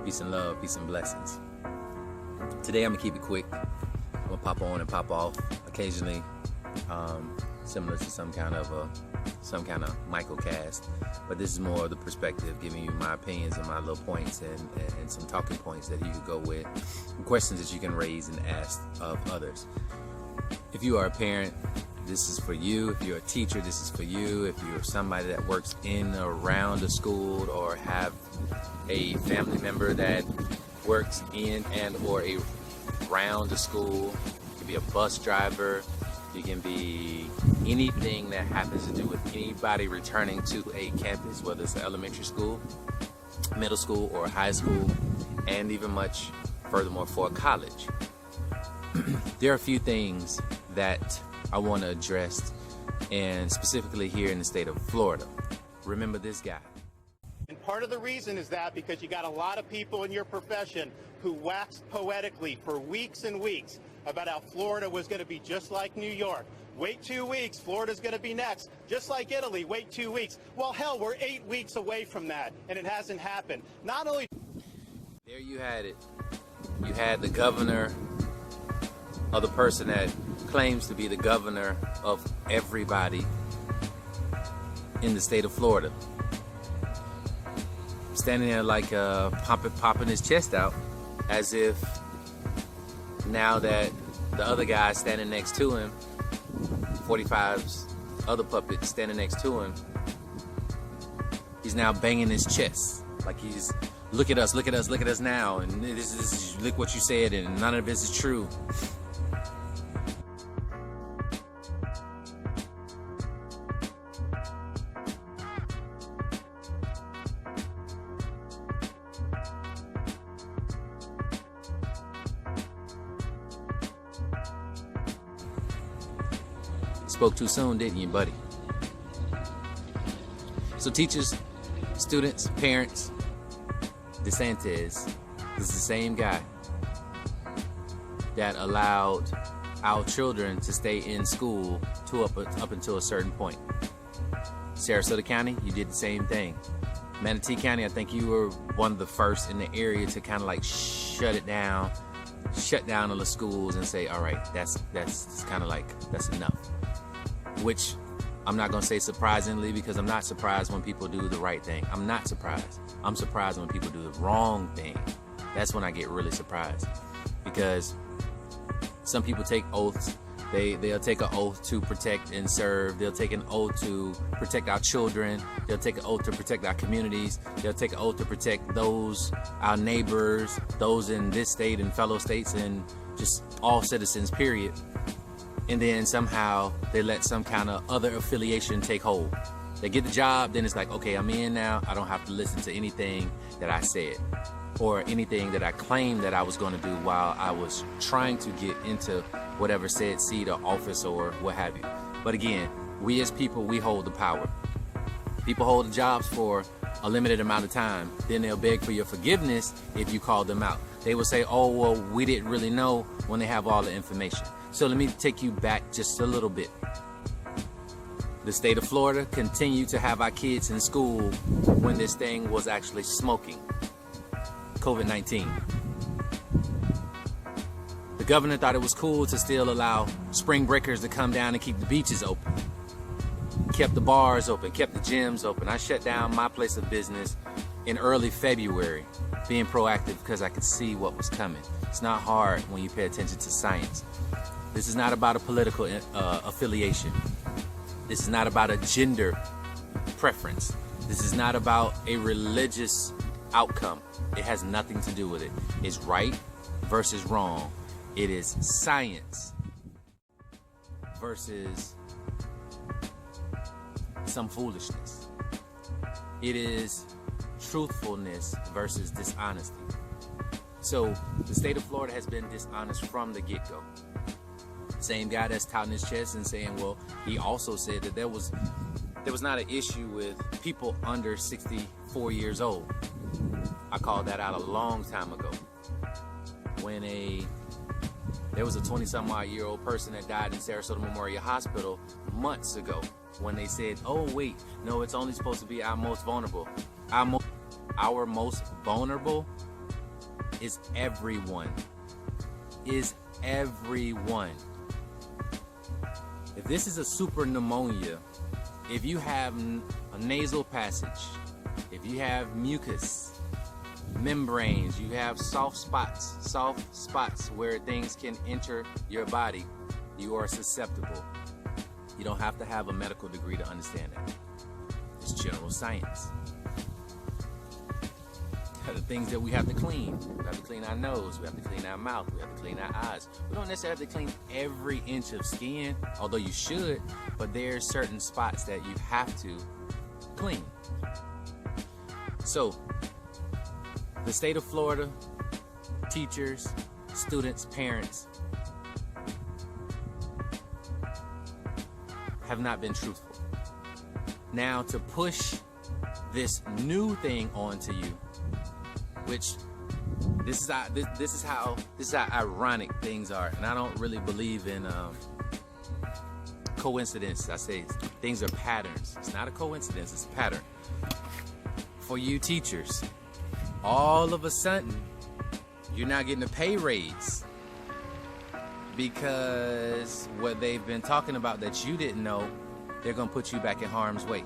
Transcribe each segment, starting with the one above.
Peace and love, peace and blessings. Today I'm gonna keep it quick. I'm gonna pop on and pop off occasionally, similar to some kind of microcast. But this is more of the perspective, giving you my opinions and my little points and some talking points that you could go with, and questions that you can raise and ask of others. If you are a parent, this is for you. If you're a teacher, this is for you. If you're somebody that works in or around a school or have a family member that works in and or around a school, you can be a bus driver, you can be anything that happens to do with anybody returning to a campus, whether it's an elementary school, middle school, or high school, and even much furthermore for college. There are a few things that I want to address, and specifically here in the state of Florida. Remember this guy. And part of the reason is that because you got a lot of people in your profession who waxed poetically for weeks and weeks about how Florida was going to be just like New York. Wait 2 weeks, Florida's going to be next. Just like Italy, wait 2 weeks. Well, hell, we're 8 weeks away from that, and it hasn't happened. Not only... There you had it. You had the governor of the person that claims to be the governor of everybody in the state of Florida, standing there like popping his chest out, as if now that the other guy standing next to him, 45's other puppet standing next to him, he's now banging his chest like he's, look at us now, and this is look what you said, and none of this is true. Spoke too soon, didn't you, buddy? So teachers, students, parents, DeSantis is the same guy that allowed our children to stay in school up until a certain point. Sarasota County, you did the same thing. Manatee County, I think you were one of the first in the area to kind of like shut down all the schools and say, all right, that's kind of like, that's enough. Which I'm not gonna say surprisingly, because I'm not surprised when people do the right thing. I'm not surprised. I'm surprised when people do the wrong thing. That's when I get really surprised, because some people take oaths. They'll take an oath to protect and serve. They'll take an oath to protect our children. They'll take an oath to protect our communities. They'll take an oath to protect our neighbors, those in this state and fellow states, and just all citizens, period. And then somehow they let some kind of other affiliation take hold. They get the job, then it's like, okay, I'm in now. I don't have to listen to anything that I said or anything that I claimed that I was going to do while I was trying to get into whatever said seat or office or what have you. But again, we as people, we hold the power. People hold the jobs for a limited amount of time. Then they'll beg for your forgiveness if you call them out. They will say, oh, well, we didn't really know, when they have all the information. So let me take you back just a little bit. The state of Florida continued to have our kids in school when this thing was actually smoking. COVID-19. The governor thought it was cool to still allow spring breakers to come down and keep the beaches open. Kept the bars open, kept the gyms open. I shut down my place of business in early February, being proactive because I could see what was coming. It's not hard when you pay attention to science. This is not about a political affiliation. This is not about a gender preference. This is not about a religious outcome. It has nothing to do with it. It's right versus wrong. It is science versus some foolishness. It is truthfulness versus dishonesty. So the state of Florida has been dishonest from the get-go. Same guy that's touting his chest and saying, well, he also said that there was not an issue with people under 64 years old. I called that out a long time ago, when there was a 20-some-odd-year-old person that died in Sarasota Memorial Hospital months ago, when they said, oh wait, no, it's only supposed to be our most vulnerable. Our most vulnerable? is everyone. Is everyone. If this is a super pneumonia, if you have a nasal passage, if you have mucus, membranes, you have soft spots where things can enter your body, you are susceptible. You don't have to have a medical degree to understand that. It's general science. The things that we have to clean. We have to clean our nose, we have to clean our mouth, we have to clean our eyes. We don't necessarily have to clean every inch of skin, although you should, but there's certain spots that you have to clean. So, the state of Florida, teachers, students, parents, have not been truthful. Now, to push this new thing onto you, which this is how ironic things are, and I don't really believe in coincidence. I say things are patterns. It's not a coincidence, it's a pattern. For you teachers, all of a sudden you're not getting a pay raise because what they've been talking about that you didn't know, they're gonna put you back in harm's way.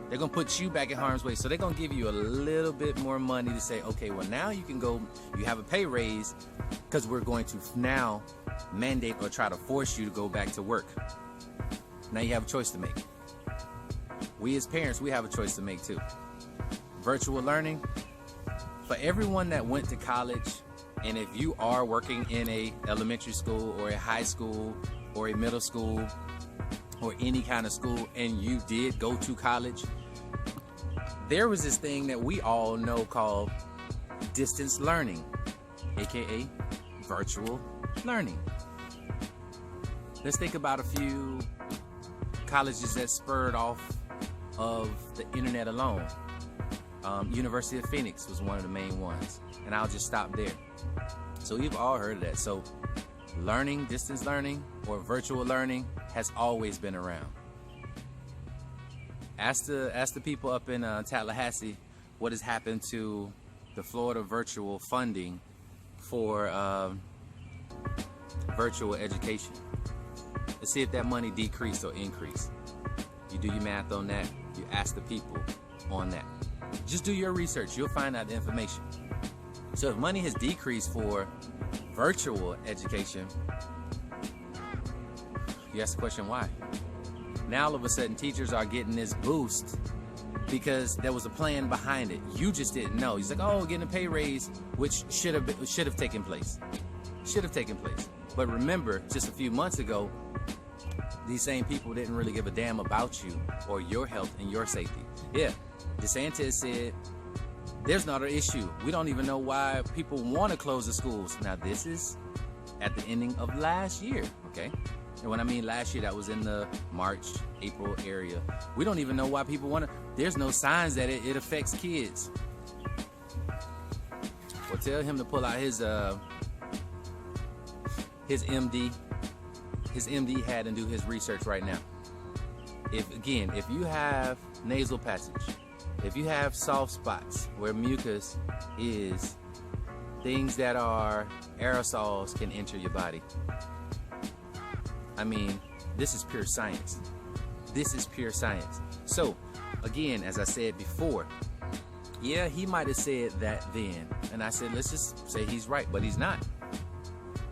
They're gonna put you back in harm's way. So they're gonna give you a little bit more money to say, okay, well now you can go, you have a pay raise because we're going to now mandate or try to force you to go back to work. Now you have a choice to make. We as parents, we have a choice to make too. Virtual learning, for everyone that went to college, and if you are working in a elementary school or a high school or a middle school or any kind of school and you did go to college, there was this thing that we all know called distance learning, aka virtual learning. Let's think about a few colleges that spurred off of the internet alone. University of Phoenix was one of the main ones, and I'll just stop there. So we've all heard of that. So learning, distance learning, or virtual learning has always been around. Ask the people up in Tallahassee what has happened to the Florida virtual funding for virtual education. Let's see if that money decreased or increased. You do your math on that. You ask the people on that. Just do your research. You'll find out the information. So if money has decreased for virtual education, you ask the question, why? Now all of a sudden teachers are getting this boost because there was a plan behind it. You just didn't know. He's like, oh, getting a pay raise, which should have taken place. Should have taken place. But remember, just a few months ago, these same people didn't really give a damn about you or your health and your safety. Yeah, DeSantis said, there's not an issue. We don't even know why people want to close the schools. Now, this is at the ending of last year, okay? And when I mean last year, that was in the March, April area. We don't even know why people want to. There's no signs that it affects kids. Well, tell him to pull out his MD. His MD had and do his research right now. If you have nasal passage, if you have soft spots where mucus is, things that are aerosols can enter your body. I mean, this is pure science. This is pure science. So, again, as I said before, yeah, he might have said that then. And I said, let's just say he's right, but he's not.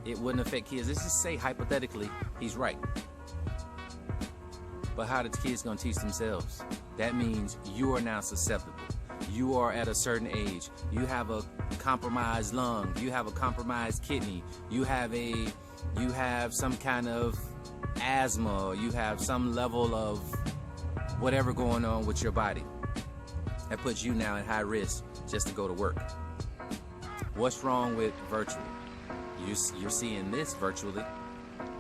It wouldn't affect kids. Let's just say, hypothetically, he's right. But how are the kids going to teach themselves? That means you are now susceptible. You are at a certain age. You have a compromised lung. You have a compromised kidney. You have some kind of asthma. Or you have some level of whatever going on with your body. That puts you now at high risk just to go to work. What's wrong with virtual? You're seeing this virtually.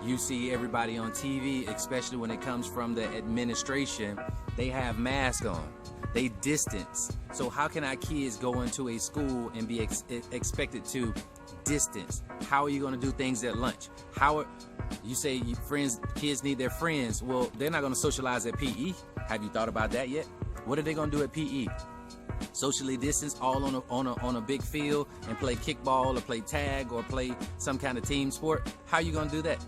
You see everybody on TV, especially when it comes from the administration, they have masks on. They distance. So how can our kids go into a school and be expected to distance? How are you going to do things at lunch? You say kids need their friends. Well, they're not going to socialize at PE. Have you thought about that yet? What are they going to do at PE? socially distanced all on a big field and play kickball or play tag or play some kind of team sport? How are you going to do that?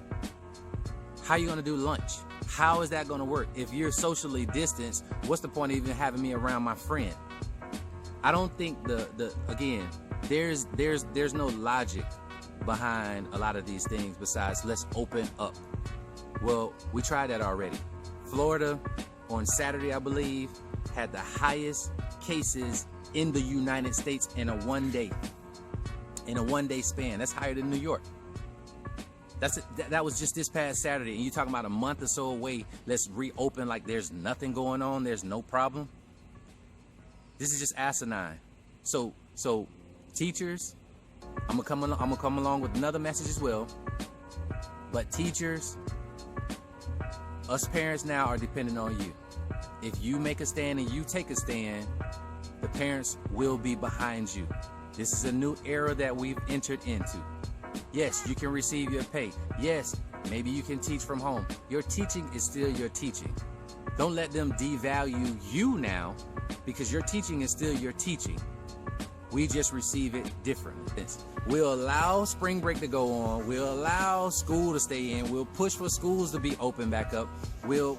How are you going to do lunch? How is that going to work? If you're socially distanced, what's the point of even having me around my friend? I don't think again, there's no logic behind a lot of these things besides let's open up. Well, we tried that already. Florida on Saturday, I believe, had the highest cases in the United States in a one day span. That's higher than New York. That was just this past Saturday, and you're talking about a month or so away. Let's reopen like there's nothing going on. There's no problem. This is just asinine. So teachers, I'm gonna come along with another message as well. But teachers, us parents now are dependent on you. If you make a stand and you take a stand, the parents will be behind you. This is a new era that we've entered into. Yes, you can receive your pay. Yes, maybe you can teach from home. Your teaching is still your teaching. Don't let them devalue you now, because your teaching is still your teaching. We just receive it differently. We'll allow spring break to go on. We'll allow school to stay in. We'll push for schools to be open back up. We'll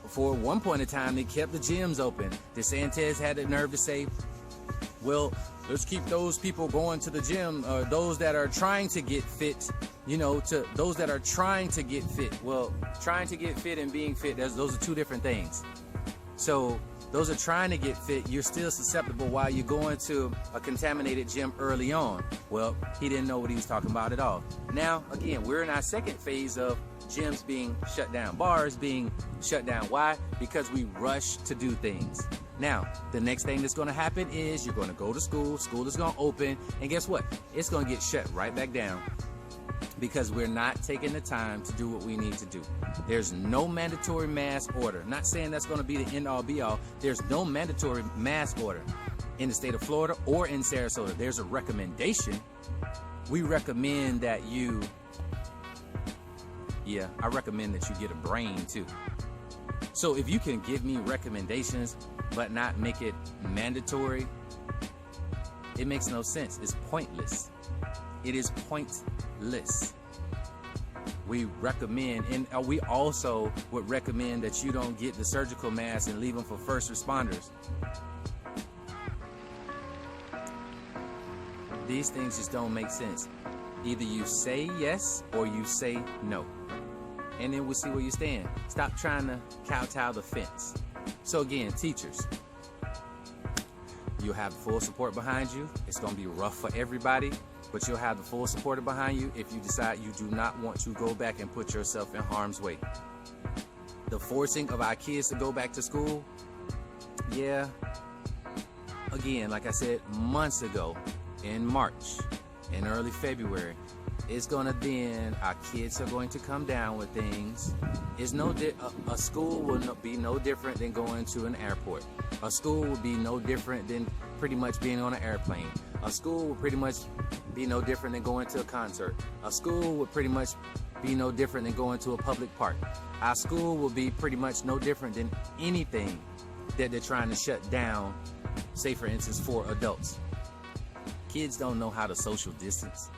for one point in time, they kept the gyms open. DeSantis had the nerve to say, well, let's keep those people going to the gym, those that are trying to get fit, to those that are trying to get fit. Well, trying to get fit and being fit, those are two different things. So those are trying to get fit. You're still susceptible while you're going to a contaminated gym early on. Well, he didn't know what he was talking about at all. Now, again, we're in our second phase of gyms being shut down, bars being shut down. Why? Because we rush to do things. Now, the next thing that's going to happen is you're going to go to school is going to open, and guess what? It's going to get shut right back down because we're not taking the time to do what we need to do. There's no mandatory mask order. Not saying that's going to be the end-all be-all. There's no mandatory mask order in the state of Florida or in Sarasota. There's a recommendation. We recommend that I recommend that you get a brain too. So if you can give me recommendations but not make it mandatory, it makes no sense. It's pointless. It is pointless. We recommend, and we also would recommend that you don't get the surgical masks and leave them for first responders. These things just don't make sense. Either you say yes or you say no. And then we'll see where you stand. Stop trying to kowtow the fence. So again, teachers, you'll have full support behind you. It's going to be rough for everybody, but you'll have the full support behind you if you decide you do not want to go back and put yourself in harm's way. The forcing of our kids to go back to school, again, like I said months ago, in March, in early February, it's gonna then, our kids are going to come down with things. A school will be no different than going to an airport. A school will be no different than pretty much being on an airplane. A school will pretty much be no different than going to a concert. A school would pretty much be no different than going to a public park. Our school will be pretty much no different than anything that they're trying to shut down, say for instance, for adults. Kids don't know how to social distance.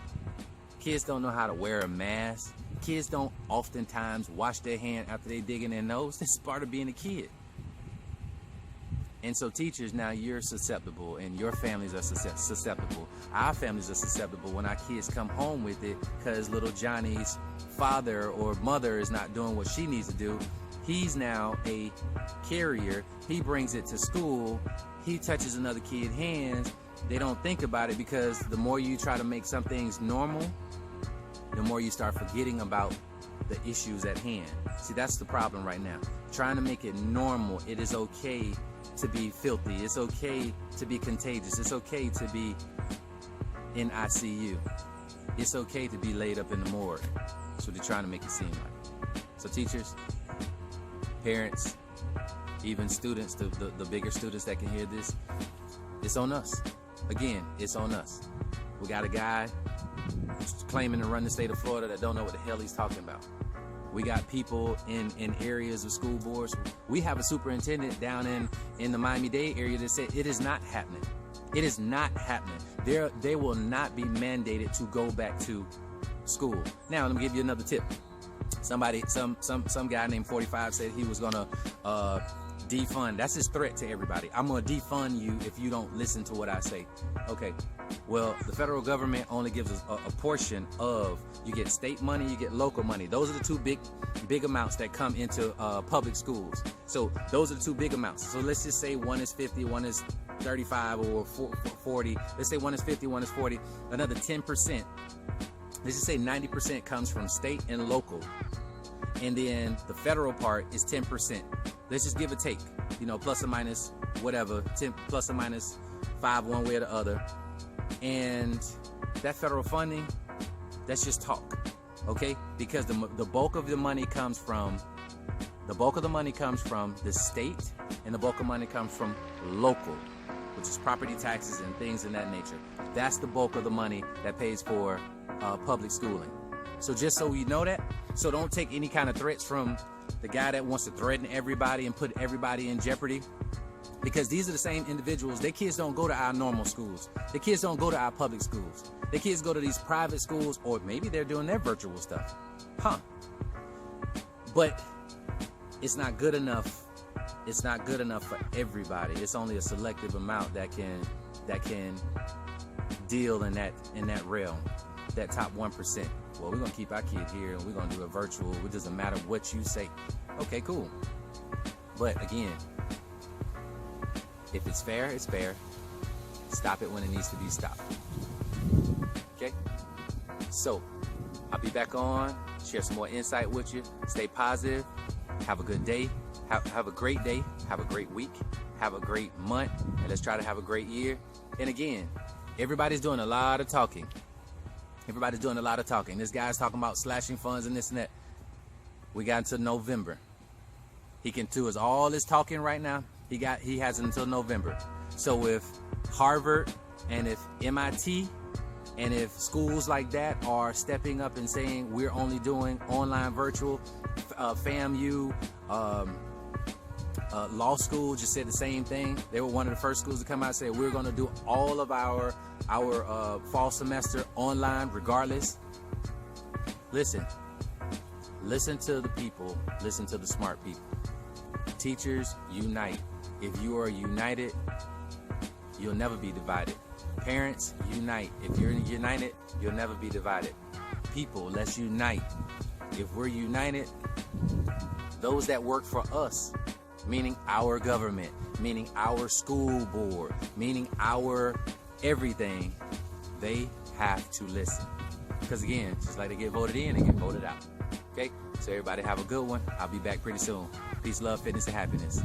Kids don't know how to wear a mask. Kids don't oftentimes wash their hand after they dig in their nose. That's part of being a kid. And so teachers, now you're susceptible and your families are susceptible. Our families are susceptible when our kids come home with it because little Johnny's father or mother is not doing what she needs to do. He's now a carrier. He brings it to school. He touches another kid's hands. They don't think about it because the more you try to make some things normal, the more you start forgetting about the issues at hand. See, that's the problem right now. Trying to make it normal. It is okay to be filthy. It's okay to be contagious. It's okay to be in ICU. It's okay to be laid up in the morgue. That's what they're trying to make it seem like. So teachers, parents, even students, the bigger students that can hear this, it's on us. Again, it's on us. We got a guy who's claiming to run the state of Florida that don't know what the hell he's talking about. We got people in areas of school boards. We have a superintendent down in the Miami-Dade area that said it is not happening. It is not happening. They will not be mandated to go back to school. Now, let me give you another tip. Some guy named 45 said he was gonna defund. That's his threat to everybody. I'm gonna defund you if you don't listen to what I say. Okay. Well, the federal government only gives us a portion of. You get state money, you get local money. Those are the two big amounts that come into public schools. So those are the two big amounts. So let's just say one is 50, one is 35 or 40. Let's say one is 50, one is 40. Another 10%. Let's just say 90% comes from state and local. And then the federal part is 10%. Let's just give or take, plus or minus whatever, 10 plus or minus 5 one way or the other. And that federal funding, that's just talk, okay? Because the bulk of the money comes from the state, and the bulk of money comes from local, which is property taxes and things in that nature. That's the bulk of the money that pays for public schooling. So just so you know that, so don't take any kind of threats from the guy that wants to threaten everybody and put everybody in jeopardy. Because these are the same individuals. Their kids don't go to our normal schools. Their kids don't go to our public schools. Their kids go to these private schools, or maybe they're doing their virtual stuff. But it's not good enough. It's not good enough for everybody. It's only a selective amount that can deal in that realm, that top 1%. Well, we're gonna keep our kid here and we're gonna do a virtual. It doesn't matter what you say. Okay, cool. But again, if it's fair, it's fair. Stop it when it needs to be stopped. Okay? So, I'll be back on, share some more insight with you. Stay positive. Have a good day. Have a great day. Have a great week. Have a great month. And let's try to have a great year. And again, everybody's doing a lot of talking. This guy's talking about slashing funds and this and that. We got until November. He can do all this talking right now. He has until November. So if Harvard and if MIT and if schools like that are stepping up and saying we're only doing online virtual, FAMU, law school just said the same thing. They were one of the first schools to come out and say we're going to do all of our fall semester online regardless. Listen to the people. Listen to the smart people. Teachers, unite. If you are united, you'll never be divided. Parents, unite. If you're united, you'll never be divided. People, let's unite. If we're united, those that work for us, meaning our government, meaning our school board, meaning our everything, they have to listen. Because again, just like they get voted in, they get voted out. Okay? So everybody have a good one. I'll be back pretty soon. Peace, love, fitness, and happiness.